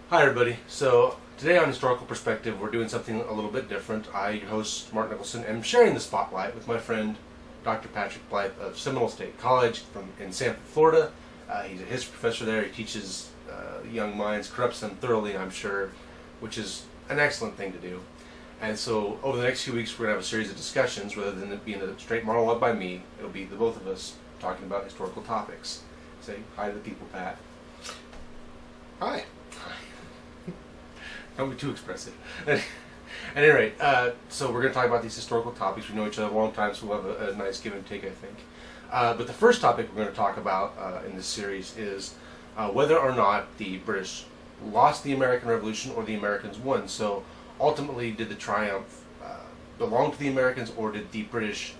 Hi everybody. So today on Historical Perspective we're doing something a little bit different. I, your host Mark Nicholson, am sharing the spotlight with my friend Dr. Patrick Blythe of Seminole State College in Sanford, Florida. He's a history professor there. He teaches young minds, corrupts them thoroughly, I'm sure, which is an excellent thing to do. And so over the next few weeks we're going to have a series of discussions. Rather than it being a straight monologue by me, it'll be the both of us talking about historical topics. Say hi to the people, Pat. Hi. Don't be too expressive. At any rate, so we're going to talk about these historical topics. We know each other a long time, so we'll have a nice give and take, I think. But the first topic we're going to talk about in this series is whether or not the British lost the American Revolution or the Americans won. So ultimately, did the triumph belong to the Americans, or did the British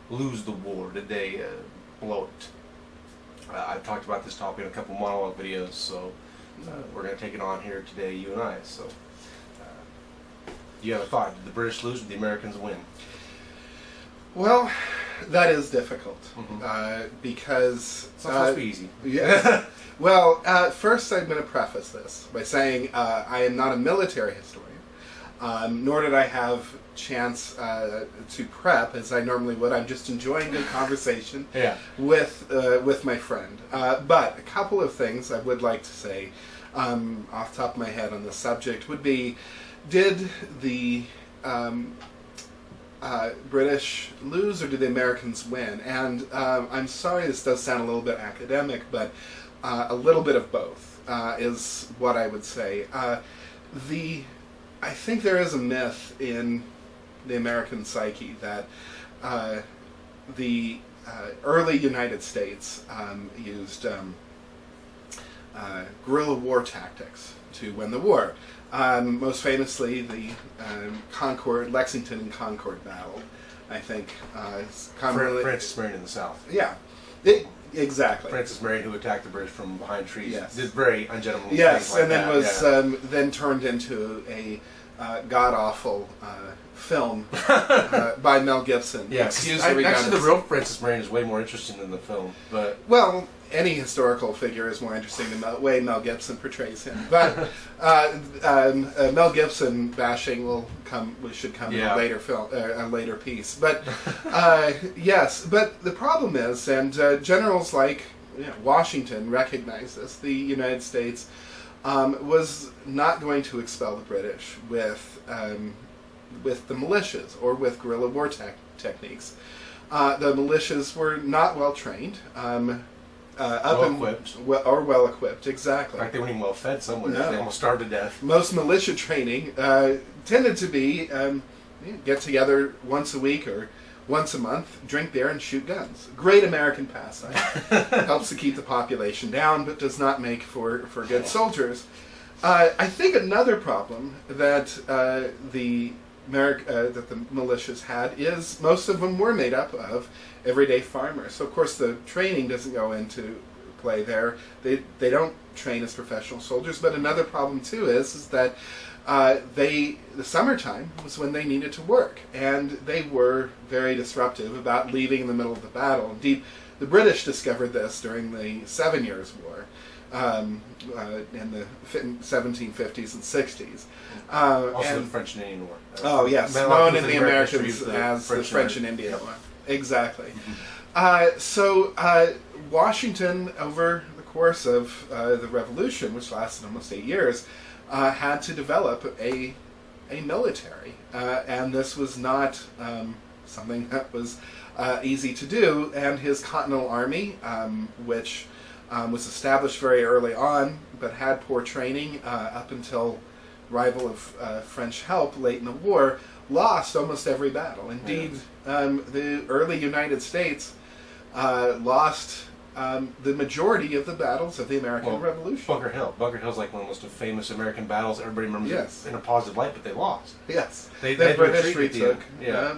lose the war? Did they blow it? I've talked about this topic in a couple monologue videos, so we're going to take it on here today, you and I. So, you have a thought? Did the British lose or did the Americans win? Well, that is difficult It's because not supposed to be easy. Yeah. Well, first I'm going to preface this by saying I am not a military historian, nor did I have chance to prep as I normally would. I'm just enjoying the conversation with my friend. But a couple of things I would like to say off the top of my head on this subject would be, did the British lose or did the Americans win? And I'm sorry this does sound a little bit academic, but a little bit of both is what I would say. I think there is a myth in the American psyche that the early United States used guerrilla war tactics to win the war. Most famously, the Lexington and Concord battle, I think. Francis Marion in the South. Yeah, exactly. Francis Marion, who attacked the British from behind trees, yes. did very ungentlemanly yes, things like and then that. was then turned into a god-awful film by Mel Gibson. Yeah, Excuse actually, the the real Francis Marion is way more interesting than the film. But well, any historical figure is more interesting than the way Mel Gibson portrays him. But Mel Gibson bashing should come in a later film, a later piece. But yes, but the problem is, and generals like Washington recognize this. The United States was not going to expel the British with the militias or with guerrilla war techniques. The militias were not well trained. Well equipped, exactly. In fact, they weren't even well fed. Some would. No. They almost starved to death. Most militia training tended to be get together once a week or once a month, drink beer and shoot guns. Great American pastime. Helps to keep the population down, but does not make for good soldiers. I think another problem that the militias had is most of them were made up of everyday farmers. So of course the training doesn't go into play there. They don't train as professional soldiers. But another problem too is that the summertime was when they needed to work, and they were very disruptive about leaving in the middle of the battle. Indeed, the British discovered this during the 7 Years' War in the 1750s and 60s. Also the French and Indian War. Oh yes, known in the Americans as the French and Indian War. Exactly. So Washington, over the course of the Revolution, which lasted almost 8 years, had to develop a military, and this was not something that was easy to do. And his Continental Army, which was established very early on, but had poor training up until arrival of French help late in the war, lost almost every battle. Indeed, the early United States lost the majority of the battles of the American Revolution. Bunker Hill. Bunker Hill's like one of the most famous American battles. Everybody remembers it in a positive light, but they lost. Yes. The British retook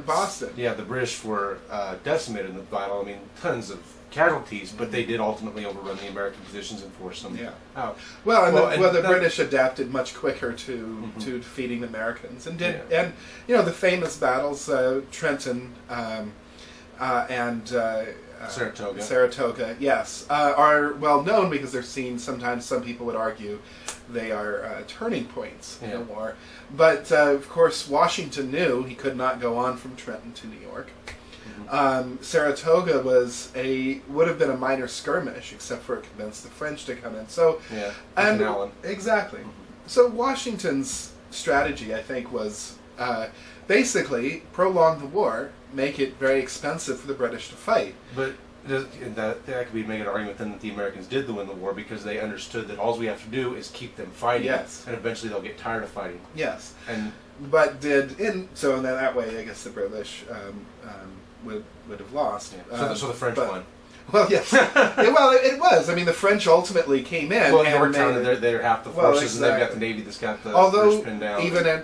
Boston. Yeah, the British were decimated in the battle. I mean, tons of casualties, but they did ultimately overrun the American positions and force them out. The British adapted much quicker to defeating the Americans, and the famous battles, Trenton and Saratoga, yes, are well known because they're seen. Sometimes some people would argue they are turning points in the war. But of course, Washington knew he could not go on from Trenton to New York. Saratoga would have been a minor skirmish, except for it convinced the French to come in. So, exactly. So Washington's strategy, I think, was basically prolong the war, make it very expensive for the British to fight. But that could be making an argument then that the Americans did win the war because they understood that all we have to do is keep them fighting, and eventually they'll get tired of fighting. Yes, and so in that way, I guess the British would have lost. Yeah. So the French won. Well, yes. It was. I mean, the French ultimately came in. Well, Yorktown, they're half the forces, and they've got the Navy that's got the British pinned down.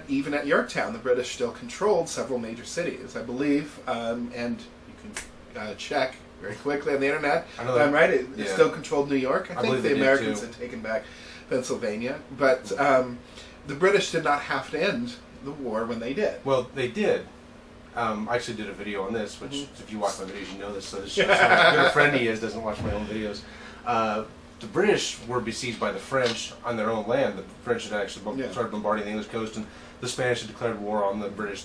Even at Yorktown, the British still controlled several major cities, I believe, and you can check very quickly on the internet. I'm right. It still controlled New York. I think the Americans had taken back Pennsylvania, but the British did not have to end the war when they did. Well, they did. I actually did a video on this, which if you watch my videos, you know this. So this shows how good a friend he is. Doesn't watch my own videos. The British were besieged by the French on their own land. The French had actually started bombarding the English coast, and the Spanish had declared war on the British.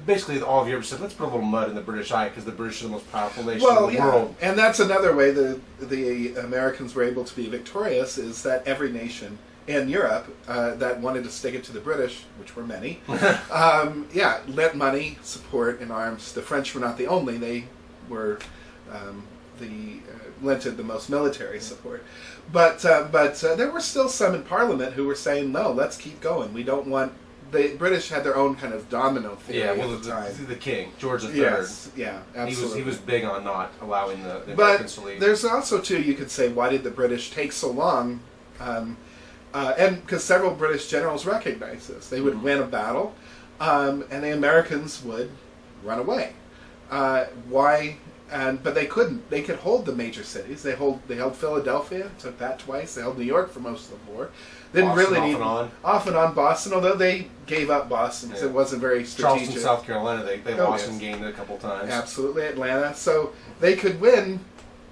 Basically, all of Europe said, let's put a little mud in the British eye because the British are the most powerful nation in the world. And that's another way the Americans were able to be victorious, is that every nation in Europe that wanted to stick it to the British, which were many, lent money, support, and arms. The French were not the only. They were lented the most military support. But there were still some in Parliament who were saying, no, let's keep going. We don't want... The British had their own kind of domino theory at the time. The king, George III. Yes, absolutely. He was big on not allowing the Americans to leave. There's also, too, you could say, why did the British take so long? And because several British generals recognized this. They would win a battle, and the Americans would run away. Why? But they couldn't. They could hold the major cities. They held Philadelphia, took that twice. They held New York for most of the war. Didn't Boston, really need off and on Boston, although they gave up Boston because it wasn't very strategic. Charleston, South Carolina, they lost and gained it a couple times. Absolutely, Atlanta. So they could win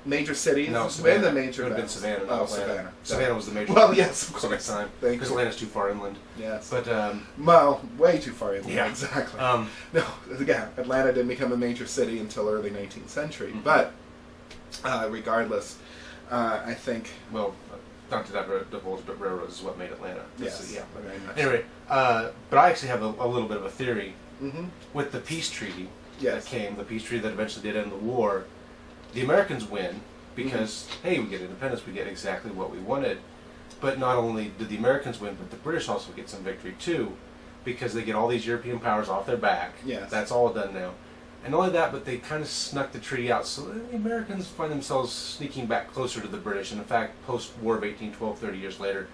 major cities, win the major. It would have been Savannah. Oh, Savannah. Savannah was the major. Well, yes, of course. Time because Atlanta's too far inland. Yes, but way too far inland. Yeah, exactly. Atlanta didn't become a major city until early 19th century. But regardless, I think not to divulge, but railroads is what made Atlanta. Yes. Very much. Anyway, but I actually have a little bit of a theory with the peace treaty that came, the peace treaty that eventually did end the war. The Americans win because, hey, we get independence, we get exactly what we wanted. But not only did the Americans win, but the British also get some victory too, because they get all these European powers off their back. Yes. That's all done now. And not only that, but they kind of snuck the treaty out. So the Americans find themselves sneaking back closer to the British. And in fact, post-war of 1812, 30 years later,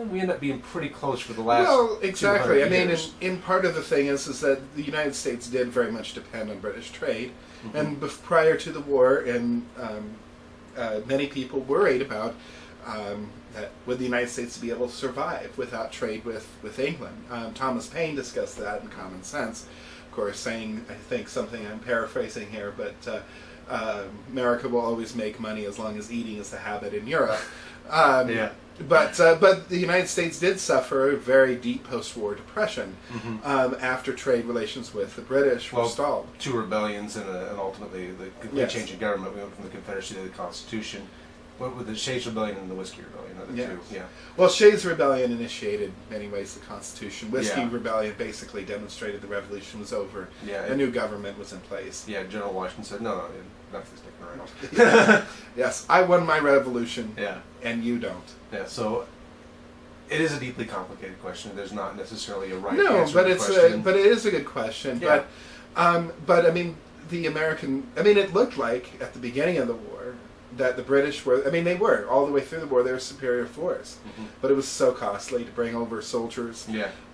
we end up being pretty close for the last 200 years. I mean, in part of the thing is that the United States did very much depend on British trade. And prior to the war, and many people worried about that would the United States be able to survive without trade with England. Thomas Paine discussed that in Common Sense, of course, saying, I think something I'm paraphrasing here, but America will always make money as long as eating is the habit in Europe. But the United States did suffer a very deep post-war depression after trade relations with the British were stalled. 2 rebellions and ultimately the complete change in government. We went from the Confederacy to the Constitution. What with the Shays Rebellion and the Whiskey Rebellion, are the two. Yeah. Well, Shays Rebellion initiated, in many ways, the Constitution. Whiskey Rebellion basically demonstrated the revolution was over. Yeah, a new government was in place. Yeah, General Washington said, no, nothing's sticking around. Yes, I won my revolution. Yeah. And you don't. Yeah. So it is a deeply complicated question. There's not necessarily a right answer but to the question. But it is a good question. Yeah. But I mean, it looked like at the beginning of the war that the British were, I mean, they were, all the way through the war, they were superior force. But it was so costly to bring over soldiers,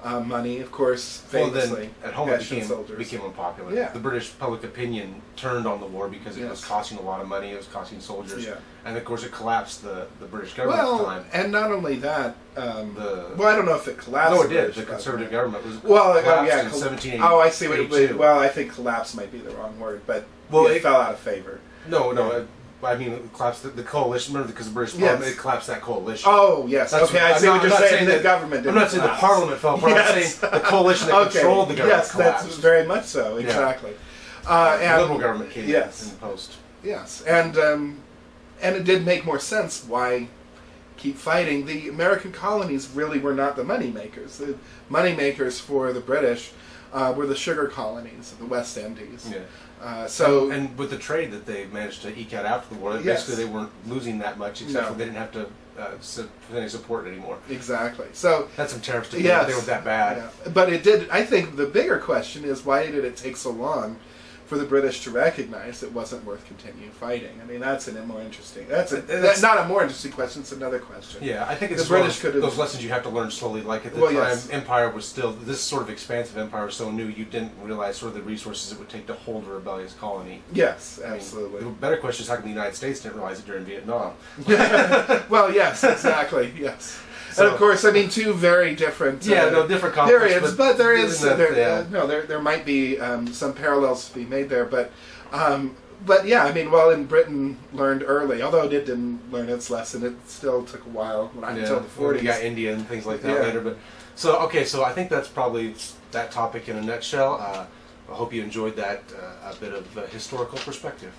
money, of course, famously. Then at home it became unpopular. Yeah. The British public opinion turned on the war because it was costing a lot of money, it was costing soldiers. And of course it collapsed the British government at the time. And not only that, well, I don't know if it collapsed. No, it did. The conservative government was collapsed in 1782. Oh, I see what it was. Well, I think collapse might be the wrong word, but it fell out of favor. No. I mean, it collapsed the coalition. Remember, because the British Parliament, it collapsed that coalition. Oh, yes. Okay, I see what you're saying. The government didn't I'm not saying the Parliament fell apart. I'm saying the coalition that controlled the government collapsed. Yes, that's very much so. Exactly. The Liberal government came in post. Yes, and it did make more sense why keep fighting. The American colonies really were not the money makers. The money makers for the British were the sugar colonies of the West Indies. Yeah. And with the trade that they managed to eke out after the war, basically they weren't losing that much, except for they didn't have to any support anymore. Exactly. So that's some tariffs to pay. They were that bad. Yeah. But it did. I think the bigger question is, why did it take so long for the British to recognize it wasn't worth continuing fighting? I mean, that's a more interesting. That's not a more interesting question. It's another question. Yeah, I think it's the British those lessons you have to learn slowly. Like at the time, empire was still this sort of expansive empire was so new. You didn't realize sort of the resources it would take to hold a rebellious colony. Yes, absolutely. The better question is, how come the United States didn't realize it during Vietnam? Well, yes, exactly. Yes. So, and of course, I mean, two very different different conflicts, periods, but there is there might be some parallels to be made there, but yeah, I mean, well, in Britain learned early, although it didn't learn its lesson, it still took a while until the 40s. You got India and things like that later, but so I think that's probably that topic in a nutshell. I hope you enjoyed that a bit of historical perspective.